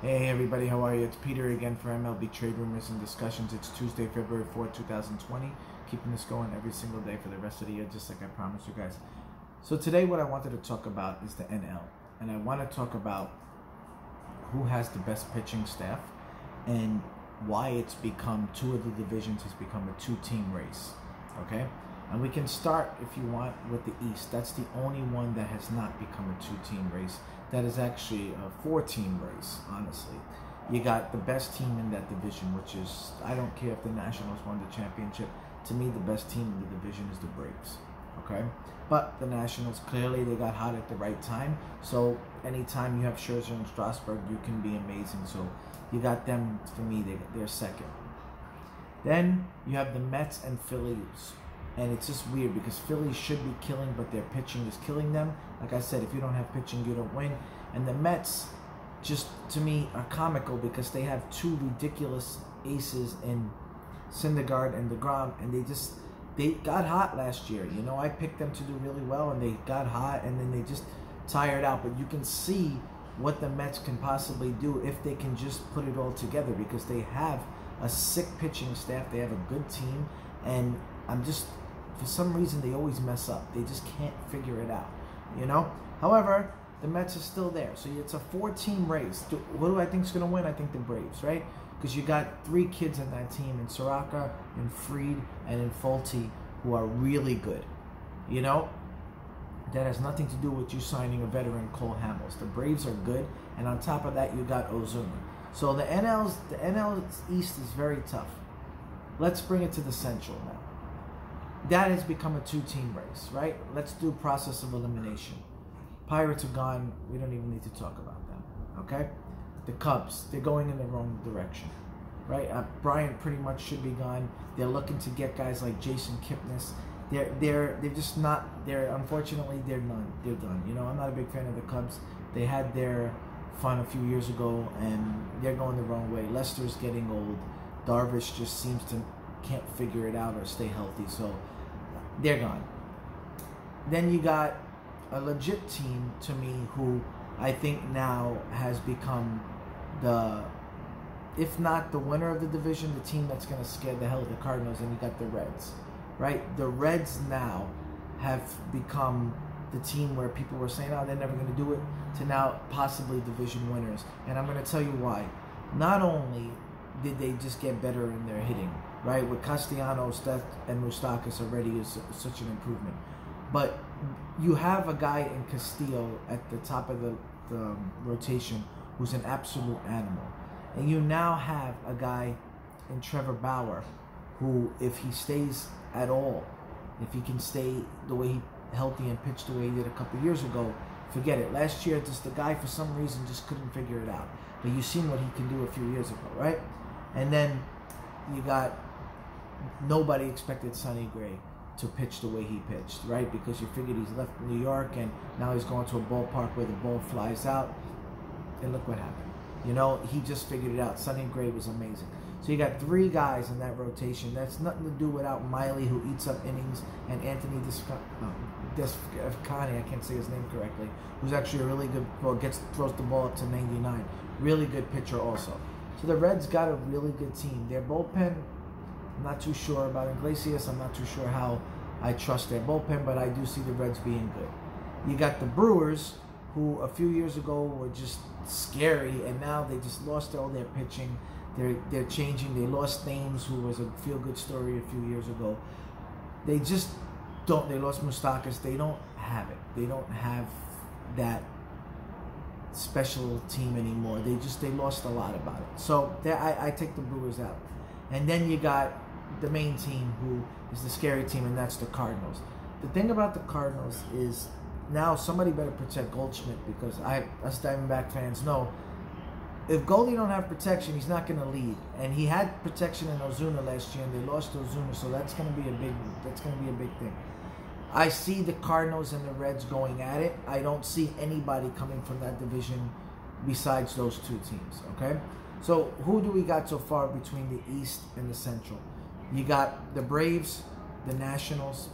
Hey everybody, how are you? It's Peter again for MLB Trade Rumors and Discussions. It's Tuesday, February 4th, 2020. Keeping this going every single day for the rest of the year, just like I promised you guys. So today what I wanted to talk about is the NL. And I want to talk about who has the best pitching staff and why it's become, two of the divisions has become a two-team race. Okay? And we can start, if you want, with the East. That's the only one that has not become a two-team race. That is actually a four-team race, honestly. You got the best team in that division, which is, I don't care if the Nationals won the championship. To me, the best team in the division is the Braves, okay? But the Nationals, clearly, they got hot at the right time. So anytime you have Scherzer and Strasburg, you can be amazing. So you got them, for me, they're second. Then you have the Mets and Phillies. And it's just weird because Phillies should be killing, but their pitching is killing them. Like I said, if you don't have pitching, you don't win. And the Mets, just to me, are comical because they have two ridiculous aces in Syndergaard and DeGrom, and they got hot last year. You know, I picked them to do really well, and they got hot, and then they just tired out. But you can see what the Mets can possibly do if they can just put it all together because they have a sick pitching staff. They have a good team, and for some reason, they always mess up. They just can't figure it out, you know? However, the Mets are still there. So it's a four-team race. What do I think is going to win? I think the Braves, right? Because you got three kids in that team, in Soraka, in Fried, and in Folty, who are really good, you know? That has nothing to do with you signing a veteran, Cole Hamels. The Braves are good, and on top of that, you got Ozuna. So the NL East is very tough. Let's bring it to the Central now. That has become a two-team race, right? Let's do process of elimination. Pirates are gone. We don't even need to talk about them, okay? The Cubs, they're going in the wrong direction, right? Bryant pretty much should be gone. They're looking to get guys like Jason Kipnis. They're just not. Unfortunately they're done. They're done. You know, I'm not a big fan of the Cubs. They had their fun a few years ago, and they're going the wrong way. Lester's getting old. Darvish just seems to can't figure it out or stay healthy, so they're gone. Then you got a legit team to me who I think now has become if not the winner of the division, the team that's going to scare the hell of the Cardinals, and you got the Reds, right? The Reds now have become the team where people were saying, oh, they're never going to do it, to now possibly division winners. And I'm going to tell you why. Not only did they just get better in their hitting, right? With Castellanos, Steph, and Moustakas already is such an improvement. But you have a guy in Castillo at the top of the rotation who's an absolute animal. And you now have a guy in Trevor Bauer who, if he stays at all, if he can stay the way he healthy and pitch the way he did a couple years ago, forget it. Last year, just the guy for some reason just couldn't figure it out. But you've seen what he can do a few years ago, right? And then you got nobody expected Sonny Gray to pitch the way he pitched, right? Because you figured he's left New York and now he's going to a ballpark where the ball flies out. And look what happened. You know, he just figured it out. Sonny Gray was amazing. So you got three guys in that rotation. That's nothing to do without Miley, who eats up innings, and Anthony Descani, I can't say his name correctly, who's actually a really good, throws the ball up to 99. Really good pitcher also. So the Reds got a really good team. Their bullpen, I'm not too sure about Iglesias. I'm not too sure how I trust their bullpen, but I do see the Reds being good. You got the Brewers, who a few years ago were just scary, and now they just lost all their pitching. They're changing. They lost Thames, who was a feel-good story a few years ago. They just don't. They lost Moustakas. They don't have it. They don't have that special team anymore. They lost a lot about it. So I take the Brewers out. And then you got the main team, who is the scary team, and that's the Cardinals. The thing about the Cardinals is now somebody better protect Goldschmidt, because us Diamondback fans know if Goldie don't have protection, he's not going to lead. And he had protection in Ozuna last year, and they lost Ozuna, so that's going to be a big thing. I see the Cardinals and the Reds going at it. I don't see anybody coming from that division besides those two teams, okay? So who do we got so far between the East and the Central? You got the Braves, the Nationals,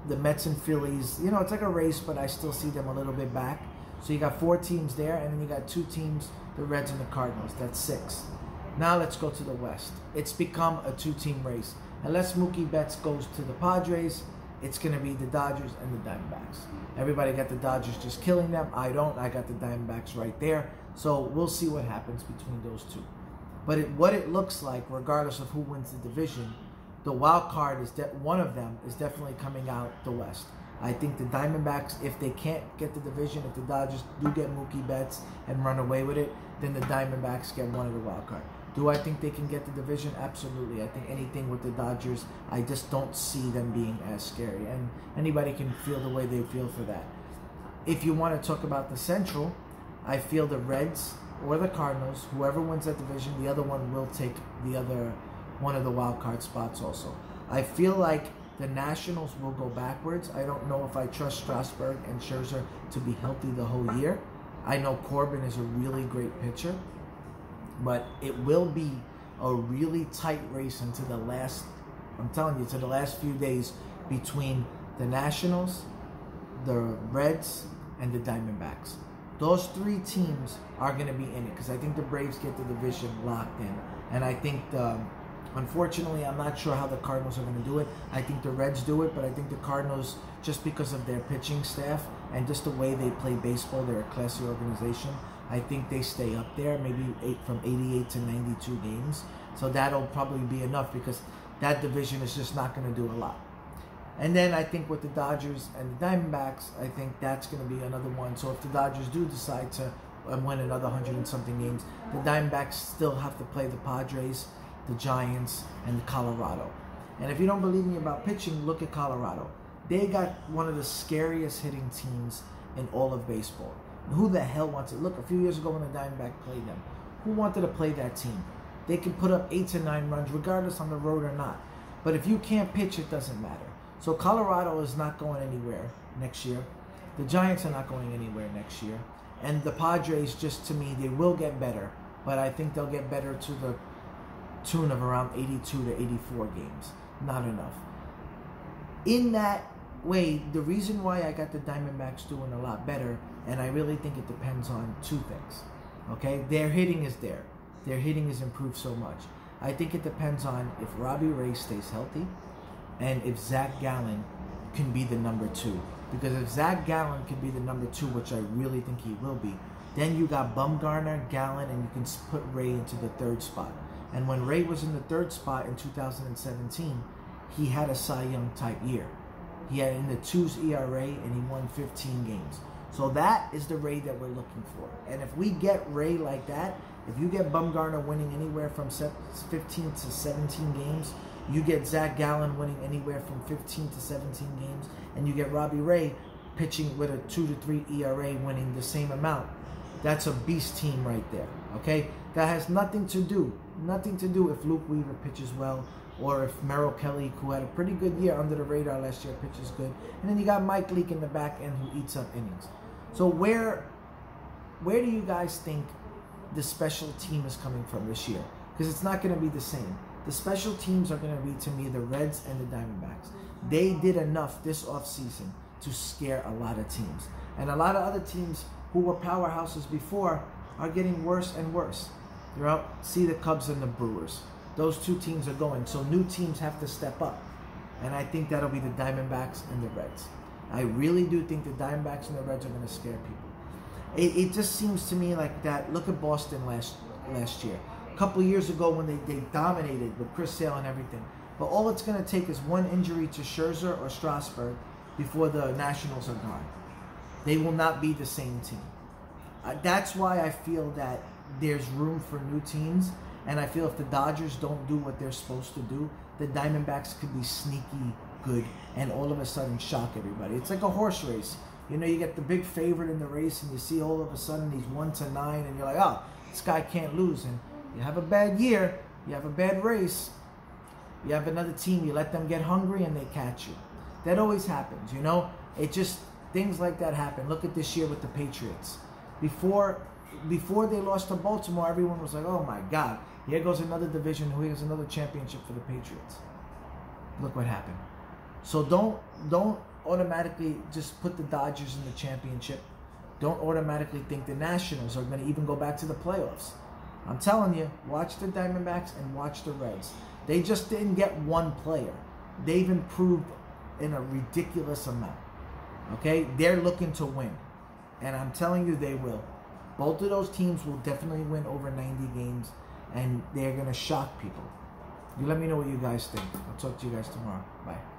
the Mets and Phillies. You know, it's like a race, but I still see them a little bit back. So you got 4 teams there, and then you got 2 teams, the Reds and the Cardinals. That's 6. Now let's go to the West. It's become a 2-team race. Unless Mookie Betts goes to the Padres, it's going to be the Dodgers and the Diamondbacks. Everybody got the Dodgers just killing them. I don't. I got the Diamondbacks right there. So we'll see what happens between those 2. But what it looks like, regardless of who wins the division, the wild card is one of them is definitely coming out the West. I think the Diamondbacks, if they can't get the division, if the Dodgers do get Mookie Betts and run away with it, then the Diamondbacks get one of the wild card. Do I think they can get the division? Absolutely. I think anything with the Dodgers, I just don't see them being as scary. And anybody can feel the way they feel for that. If you want to talk about the Central, I feel the Reds or the Cardinals, whoever wins that division, the other one will take the other one of the wild card spots also. I feel like the Nationals will go backwards. I don't know if I trust Strasburg and Scherzer to be healthy the whole year. I know Corbin is a really great pitcher, but it will be a really tight race into the last, I'm telling you, to the last few days between the Nationals, the Reds, and the Diamondbacks. Those 3 teams are going to be in it because I think the Braves get the division locked in. And I think, unfortunately, I'm not sure how the Cardinals are going to do it. I think the Reds do it, but I think the Cardinals, just because of their pitching staff and just the way they play baseball, they're a classy organization. I think they stay up there, maybe from 88 to 92 games. So that'll probably be enough because that division is just not going to do a lot. And then I think with the Dodgers and the Diamondbacks, I think that's going to be another one. So if the Dodgers do decide to win another 100 and something games, the Diamondbacks still have to play the Padres, the Giants, and Colorado. And if you don't believe me about pitching, look at Colorado. They got one of the scariest hitting teams in all of baseball. Who the hell wants it? Look, a few years ago when the Diamondbacks played them, who wanted to play that team? They can put up 8 to 9 runs regardless on the road or not. But if you can't pitch, it doesn't matter. So Colorado is not going anywhere next year. The Giants are not going anywhere next year. And the Padres, just to me, they will get better. But I think they'll get better to the tune of around 82 to 84 games. Not enough. In that way, the reason why I got the Diamondbacks doing a lot better, and I really think it depends on 2 things. Okay? Their hitting is there. Their hitting has improved so much. I think it depends on if Robbie Ray stays healthy and if Zach Gallen can be the number 2. Because if Zach Gallen can be the number 2, which I really think he will be, then you got Bumgarner, Gallen, and you can put Ray into the 3rd spot. And when Ray was in the 3rd spot in 2017, he had a Cy Young type year. He had in the 2's ERA and he won 15 games. So that is the Ray that we're looking for. And if we get Ray like that, if you get Bumgarner winning anywhere from 15 to 17 games, you get Zach Gallen winning anywhere from 15 to 17 games, and you get Robbie Ray pitching with a 2 to 3 ERA winning the same amount. That's a beast team right there, okay? That has nothing to do if Luke Weaver pitches well or if Merrill Kelly, who had a pretty good year under the radar last year, pitches good. And then you got Mike Leake in the back end who eats up innings. So where do you guys think the special team is coming from this year? Because it's not going to be the same. The special teams are going to be, to me, the Reds and the Diamondbacks. They did enough this offseason to scare a lot of teams. And a lot of other teams who were powerhouses before are getting worse and worse. You're out. See the Cubs and the Brewers. Those 2 teams are going. So new teams have to step up. And I think that'll be the Diamondbacks and the Reds. I really do think the Diamondbacks and the Reds are going to scare people. It just seems to me like that. Look at Boston last year. A couple of years ago when they dominated with Chris Sale and everything. But all it's going to take is one injury to Scherzer or Strasburg before the Nationals are gone. They will not be the same team. That's why I feel that there's room for new teams. And I feel if the Dodgers don't do what they're supposed to do, the Diamondbacks could be sneaky good and all of a sudden shock everybody. It's like a horse race. You know, you get the big favorite in the race and you see all of a sudden he's 1 to 9 and you're like, oh, this guy can't lose. And you have a bad year, you have a bad race, you have another team, you let them get hungry and they catch you. That always happens, you know? It just, things like that happen. Look at this year with the Patriots. Before they lost to Baltimore, everyone was like, oh my God, here goes another division, here's another championship for the Patriots. Look what happened. So don't automatically just put the Dodgers in the championship. don't automatically think the Nationals are going to even go back to the playoffs. I'm telling you, watch the Diamondbacks and watch the Reds. They just didn't get one player. They've improved in a ridiculous amount. Okay? They're looking to win. And I'm telling you, they will. Both of those teams will definitely win over 90 games, and they're going to shock people. You let me know what you guys think. I'll talk to you guys tomorrow. Bye.